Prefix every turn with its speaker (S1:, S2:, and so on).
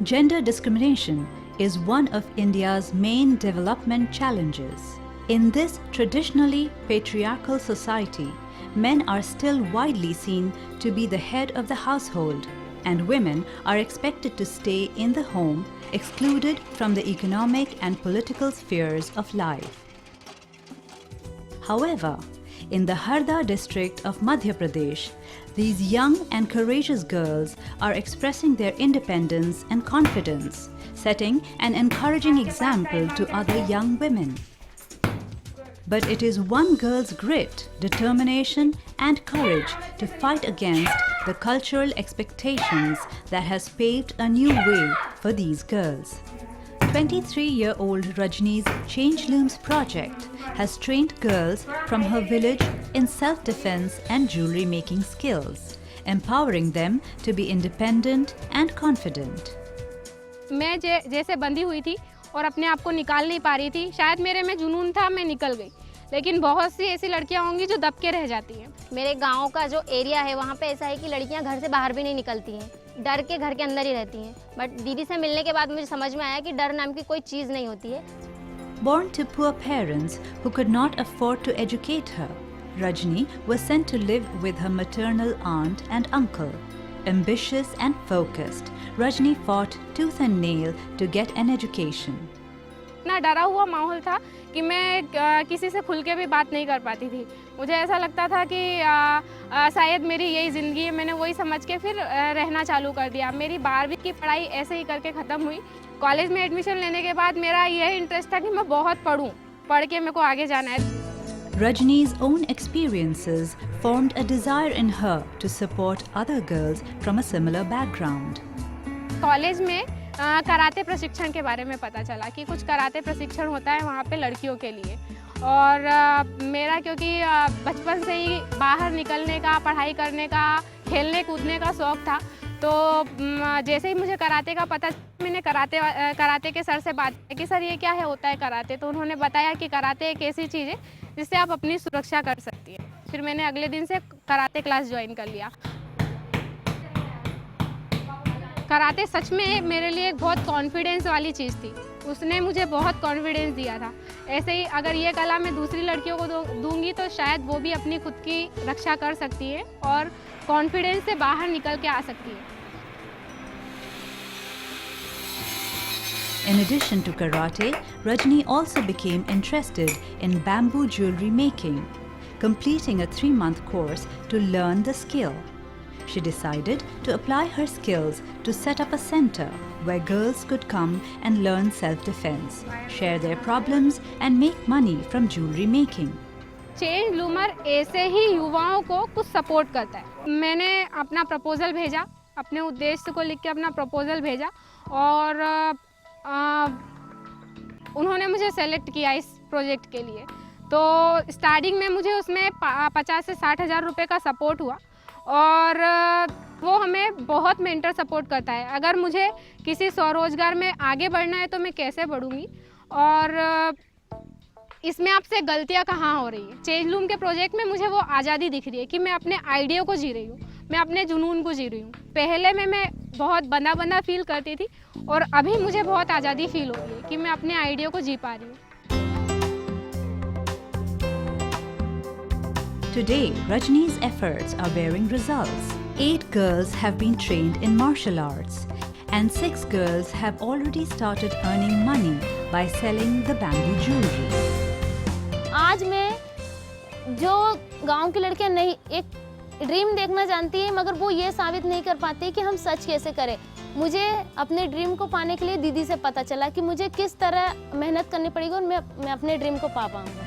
S1: Gender discrimination is one of India's main development challenges. In this traditionally patriarchal society, men are still widely seen to be the head of the household, and women are expected to stay in the home, excluded from the economic and political spheres of life. However, in the Harda district of Madhya Pradesh, these young and courageous girls are expressing their independence and confidence, setting an encouraging example to other young women. But it is one girl's grit, determination and courage to fight against the cultural expectations that has paved a new way for these girls. 23-year-old Rajni's Change Looms project has trained girls from her village in self-defense and jewelry making skills, empowering them to be independent and confident.
S2: मैं जैसे बंधी हुई थी और अपने आप को निकाल नहीं पा रही थी, शायद मेरे में जुनून था, मैं निकल गई, लेकिन बहुत सी ऐसी लड़कियां होंगी जो दब के रह जाती हैं।
S3: मेरे गांव का जो एरिया है वहाँ पे ऐसा है कि लड़कियां घर से बाहर भी नहीं निकलती हैं, डर के घर के अंदर ही रहती हैं। बट दीदी से मिलने के बाद मुझे समझ में आया कि डर नाम की कोई चीज़ नहीं होती है।
S1: Born to poor parents who could not afford to educate her, Rajni was sent to live with her maternal aunt and uncle. Ambitious and focused, Rajni fought tooth and nail to get an education.
S2: इतना डरा हुआ माहौल था कि मैं किसी से खुल के भी बात नहीं कर पाती थी। मुझे ऐसा लगता था कि शायद मेरी यही ज़िंदगी है। मैंने वही समझ के फिर रहना चालू कर दिया। मेरी 12वीं की पढ़ाई ऐसे ही करके ख़त्म हुई। कॉलेज में एडमिशन लेने के बाद मेरा यह इंटरेस्ट था कि मैं बहुत पढ़ूं, पढ़ के मेरे को आगे जाना है।
S1: Rajni's own experiences formed a desire in her to support other girls from a similar background.
S2: College में कराटे प्रशिक्षण के बारे में पता चला कि कुछ कराटे प्रशिक्षण होता है वहाँ पे लड़कियों के लिए, और मेरा क्योंकि बचपन से ही बाहर निकलने का, पढ़ाई करने का, खेलने कूदने का शौक़ था, तो जैसे ही मुझे कराटे का पता, मैंने कराटे के सर से बात की कि सर ये क्या है, होता है कराटे। तो उन्होंने बताया कि कराटे एक ऐसी चीज़ है जिससे आप अपनी सुरक्षा कर सकती हैं। फिर मैंने अगले दिन से कराटे क्लास ज्वाइन कर लिया। कराटे सच में मेरे लिए एक बहुत कॉन्फिडेंस वाली चीज़ थी। उसने मुझे बहुत कॉन्फिडेंस दिया था। ऐसे ही अगर ये कला मैं दूसरी लड़कियों को दूंगी तो शायद वो भी अपनी खुद की रक्षा कर सकती है और कॉन्फिडेंस से बाहर निकल के आ सकती है।
S1: In addition to karate, Rajni also became interested in bamboo jewelry making, completing a 3-month course to learn the skill. She decided to apply her skills to set up a center where girls could come and learn self-defense, share their problems and make money from jewelry making.
S2: Change लूमर ऐसे ही युवाओं को कुछ support करता है। मैंने अपना प्रपोजल भेजा, अपने उद्देश्य को लिख के अपना प्रपोजल भेजा, और उन्होंने मुझे सेलेक्ट किया इस प्रोजेक्ट के लिए। तो स्टार्टिंग में मुझे उसमें 50 से 60 हज़ार रुपये का सपोर्ट हुआ, और वो हमें बहुत मेंटर सपोर्ट करता है। अगर मुझे किसी स्वरोजगार में आगे बढ़ना है तो मैं कैसे बढ़ूँगी, और इसमें आपसे गलतियाँ कहाँ हो रही है। चेंज लूम के प्रोजेक्ट में मुझे वो आज़ादी दिख रही है कि मैं अपने आइडिया को जी रही हूँ, मैं अपने जुनून को जी रही हूँ। पहले में मैं बहुत बंधा फील करती थी, और अभी मुझे बहुत आज़ादी फील हो रही है कि मैं अपने आइडिया को जी पा रही हूँ।
S1: Today, Rajni's efforts are bearing results. 8 girls have been trained in martial arts, and 6 girls have already started earning money by selling the bamboo jewelry.
S3: आज मैं जो गांव की लड़कियां नहीं एक ड्रीम देखना जानती है, मगर वो ये साबित नहीं कर पाती कि हम सच कैसे करें। मुझे अपने ड्रीम को पाने के लिए दीदी से पता चला कि मुझे किस तरह मेहनत करनी पड़ेगी और मैं अपने ड्रीम को पा पाऊंगा।